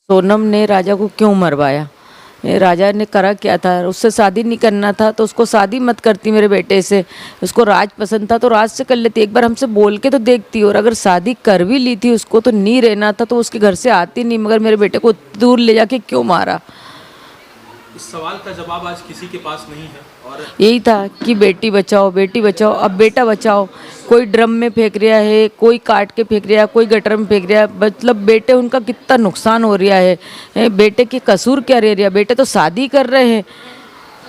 सोनम ने राजा को क्यों मरवाया? ये राजा ने करा क्या था? उससे शादी नहीं करना था तो उसको शादी मत करती मेरे बेटे से। उसको राज पसंद था तो राज से कर लेती, एक बार हमसे बोल के तो देखती। और अगर शादी कर भी ली थी उसको तो नहीं रहना था तो उसके घर से आती नहीं, मगर मेरे बेटे को दूर ले जाके क्यों मारा? इस सवाल का जवाब आज किसी के पास नहीं है। और यही था कि बेटी बचाओ बेटी बचाओ, अब बेटा बचाओ। कोई ड्रम में फेंक रहा है, कोई काट के फेंक रहा है, कोई गटर में फेंक रहा है। मतलब बेटे उनका कितना नुकसान हो रहा है। बेटे के कसूर क्या रह रहा है? बेटे तो शादी कर रहे हैं,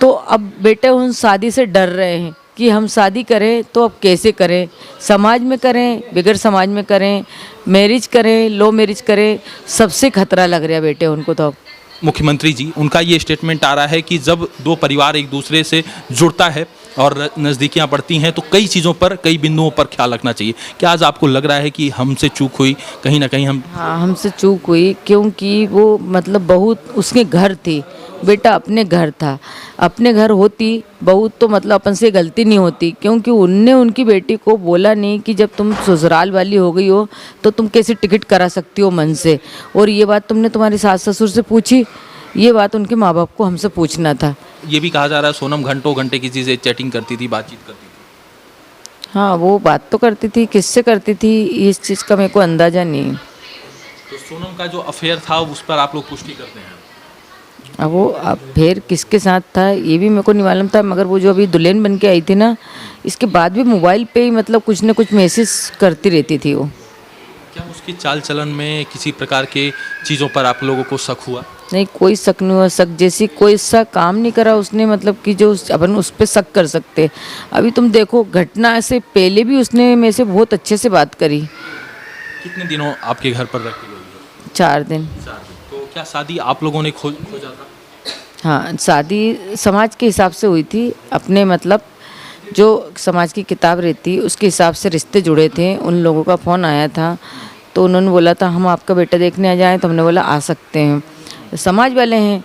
तो अब बेटे उन शादी से डर रहे हैं कि हम शादी करें तो अब कैसे करें, समाज में करें बगैर समाज में करें, मैरिज करें लो मैरिज करें, सबसे खतरा लग रहा है बेटे उनको। तो अब मुख्यमंत्री जी, उनका ये स्टेटमेंट आ रहा है कि जब दो परिवार एक दूसरे से जुड़ता है और नज़दीकियाँ बढ़ती हैं तो कई चीज़ों पर, कई बिंदुओं पर ख्याल रखना चाहिए। क्या आज आपको लग रहा है कि हमसे चूक हुई, कहीं ना कहीं हम? हाँ, हमसे चूक हुई, क्योंकि वो मतलब बहू उसके घर थी, बेटा अपने घर था। अपने घर होती बहू तो मतलब अपन से गलती नहीं होती, क्योंकि उनने उनकी बेटी को बोला नहीं कि जब तुम ससुराल वाली हो गई हो तो तुम कैसे टिकट करा सकती हो मन से। और ये बात तुमने तुम्हारे सास ससुर से पूछी? ये बात उनके माँ बाप को हमसे पूछना था। ये भी कहा जा रहा है सोनम घंटों घंटे किसी से चैटिंग करती थी, बातचीत करती थी। हाँ, वो बात तो करती थी, किससे करती थी इस चीज़ का मेरे को अंदाज़ा नहीं। तो सोनम का जो अफेयर था उस पर आप लोग पुष्टि करते हैं? अब वो अब फिर किसके साथ था ये भी मेरे को नहीं मालूम था, मगर वो जो अभी दुल्हन बन के आई थी ना, इसके बाद भी मोबाइल पे ही मतलब कुछ ना कुछ मैसेज करती रहती थी वो। क्या उसकी चाल चलन में किसी प्रकार के चीज़ों पर आप लोगों को शक हुआ? नहीं, कोई शक नहीं हुआ। शक जैसी कोई सा काम नहीं करा उसने, मतलब कि जो अपन उस पर शक कर सकते। अभी तुम देखो, घटना से पहले भी उसने मेरे से बहुत अच्छे से बात करी। कितने दिनों आपके घर पर रख के गई है? 4 दिन। 4 दिन। तो क्या शादी आप लोगों ने खोजा था? हाँ, शादी समाज के हिसाब से हुई थी, अपने मतलब जो समाज की किताब रहती उसके हिसाब से रिश्ते जुड़े थे। उन लोगों का फ़ोन आया था तो उन्होंने बोला था हम आपका बेटा देखने आ जाएं, तो हमने बोला आ सकते हैं, समाज वाले हैं।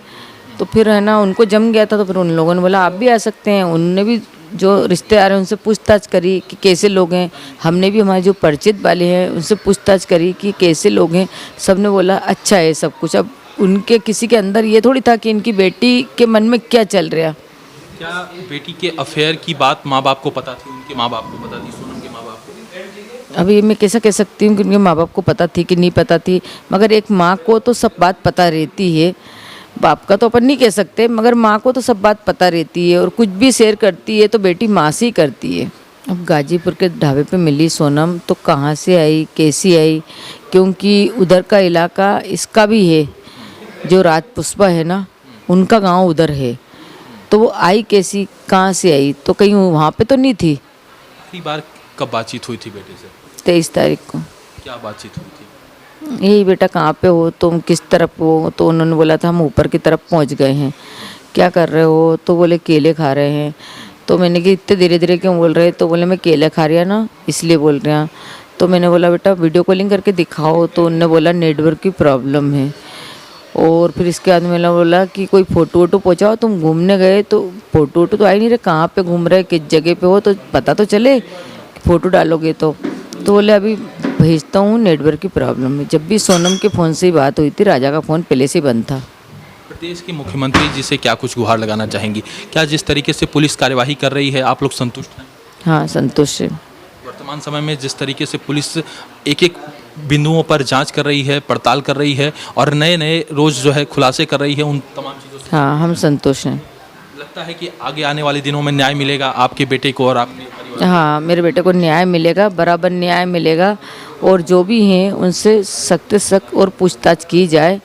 तो फिर है ना, उनको जम गया था तो फिर उन लोगों ने बोला आप भी आ सकते हैं। उनने भी जो रिश्तेदार हैं उनसे पूछताछ करी कि कैसे लोग हैं। हमने भी हमारे जो परिचित वाले हैं उनसे पूछताछ करी कि कैसे लोग हैं। सब ने बोला अच्छा है सब कुछ। अब उनके किसी के अंदर ये थोड़ी था कि इनकी बेटी के मन में क्या चल रहा। क्या बेटी के अफेयर की बात माँ बाप को पता थी? उनके माँ बाप को पता थी, सोनम के माँ बाप को? अभी मैं कैसा कह सकती हूँ कि उनके माँ बाप को पता थी कि नहीं पता थी, मगर एक माँ को तो सब बात पता रहती है। बाप का तो अपन नहीं कह सकते, मगर माँ को तो सब बात पता रहती है। और कुछ भी शेयर करती है तो बेटी माँ से ही करती है। अब गाजीपुर के ढाबे पे मिली सोनम, तो कहाँ से आई कैसी आई, क्योंकि उधर का इलाका इसका भी है, जो राजपुष्पा है ना उनका गांव उधर है। तो वो आई कैसी, कहाँ से आई, तो कहीं वहाँ पे तो नहीं थी। आखिरी बार कब बातचीत हुई थी बेटे से? 23 तारीख को। क्या बातचीत हुई थी? यही बेटा कहाँ पे हो तुम, किस तरफ हो? तो उन्होंने बोला था हम ऊपर की तरफ पहुँच गए हैं। क्या कर रहे हो? तो बोले केले खा रहे हैं। तो मैंने कि इतने धीरे धीरे क्यों बोल रहे? तो बोले मैं केले खा रही है ना इसलिए बोल रहे हैं। तो मैंने बोला बेटा वीडियो कॉलिंग करके दिखाओ। तो उन्होंने बोला नेटवर्क की प्रॉब्लम है। और फिर इसके बाद मैंने बोला कि कोई फ़ोटो वोटो पहुँचाओ, तुम घूमने गए तो फ़ोटो वोटो तो आ ही नहीं रहे, कहाँ पे घूम रहे किस जगह पे हो तो पता तो चले, फ़ोटो डालोगे तो। बोले अभी भेजता हूँ, नेटवर्क की प्रॉब्लम है। जब भी सोनम के फ़ोन से ही बात हुई थी, राजा का फ़ोन पहले से ही बंद था। प्रदेश के मुख्यमंत्री जी से क्या कुछ गुहार लगाना चाहेंगी? क्या जिस तरीके से पुलिस कार्यवाही कर रही है आप लोग संतुष्ट हैं? हाँ, संतुष्ट है। वर्तमान समय में जिस तरीके से पुलिस एक एक बिंदुओं पर जांच कर रही है, पड़ताल कर रही है और नए नए रोज़ जो है खुलासे कर रही है, उन तमाम चीज़ों से हाँ, हम संतुष्ट हैं। लगता है कि आगे आने वाले दिनों में न्याय मिलेगा आपके बेटे को और आपके परिवार? हाँ, मेरे बेटे को न्याय मिलेगा, बराबर न्याय मिलेगा। और जो भी हैं उनसे सख्त से सख्त और पूछताछ की जाए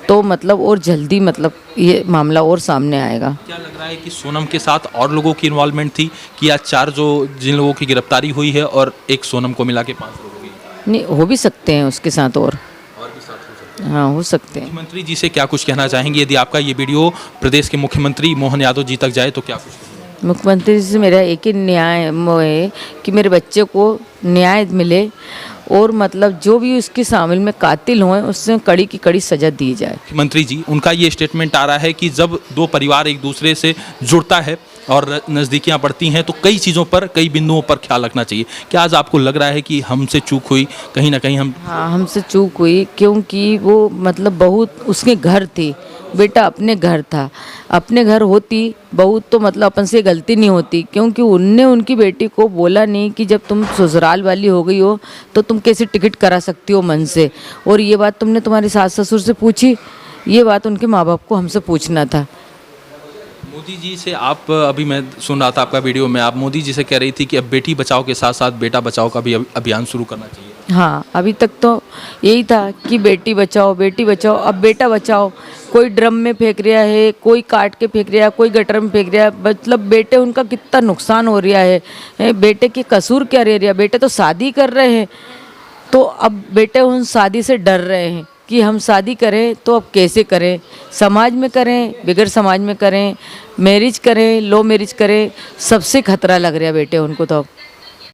तो मतलब और जल्दी मतलब ये मामला और सामने आएगा। क्या लग रहा है कि सोनम के साथ और लोगों की इन्वॉल्वमेंट थी कि आज 4 जो जिन लोगों की गिरफ्तारी हुई है और एक सोनम को मिला के 5 लोगों की? नहीं, हो भी सकते हैं उसके साथ और भी साथ हो सकते हैं। हाँ, हो सकते हैं। मुख्यमंत्री जी से क्या कुछ कहना चाहेंगे? यदि आपका ये वीडियो प्रदेश के मुख्यमंत्री मोहन यादव जी तक जाए तो क्या कुछ कहेंगे? मुख्यमंत्री जी से मेरा एक ही न्याय वो है कि मेरे बच्चे को न्याय मिले और मतलब जो भी उसके शामिल में कातिल हुए उससे कड़ी की कड़ी सजा दी जाए। मुख्यमंत्री जी, उनका ये स्टेटमेंट आ रहा है कि जब दो परिवार एक दूसरे से जुड़ता है और नज़दीकियाँ बढ़ती हैं तो कई चीज़ों पर, कई बिंदुओं पर ख्याल रखना चाहिए। क्या आज आपको लग रहा है कि हमसे चूक हुई, कहीं ना कहीं हम हाँ, हमसे चूक हुई, क्योंकि वो मतलब बहुत उसके घर थी, बेटा अपने घर था, अपने घर होती बहू तो मतलब अपन से गलती नहीं होती, क्योंकि उनने उनकी बेटी को बोला नहीं कि जब तुम ससुराल वाली हो गई हो तो तुम कैसे टिकट करा सकती हो मन से, और ये बात तुमने तुम्हारे सास ससुर से पूछी, ये बात उनके माँ बाप को हमसे पूछना था। मोदी जी से आप, अभी मैं सुन रहा था आपका वीडियो में, आप मोदी जी से कह रही थी कि अब बेटी बचाओ के साथ साथ बेटा बचाओ का भी अभियान शुरू करना चाहिए। हाँ, अभी तक तो यही था कि बेटी बचाओ बेटी बचाओ, अब बेटा बचाओ। कोई ड्रम में फेंक रहा है, कोई काट के फेंक रहा है, कोई गटर में फेंक रहा है, मतलब बेटे उनका कितना नुकसान हो रहा है। बेटे के कसूर क्या रह रहा, बेटे तो शादी कर रहे हैं, तो अब बेटे उन शादी से डर रहे हैं कि हम शादी करें तो अब कैसे करें, समाज में करें बगैर समाज में करें, मैरिज करें लो मैरिज करें, सबसे खतरा लग रहा है बेटे उनको तो अब।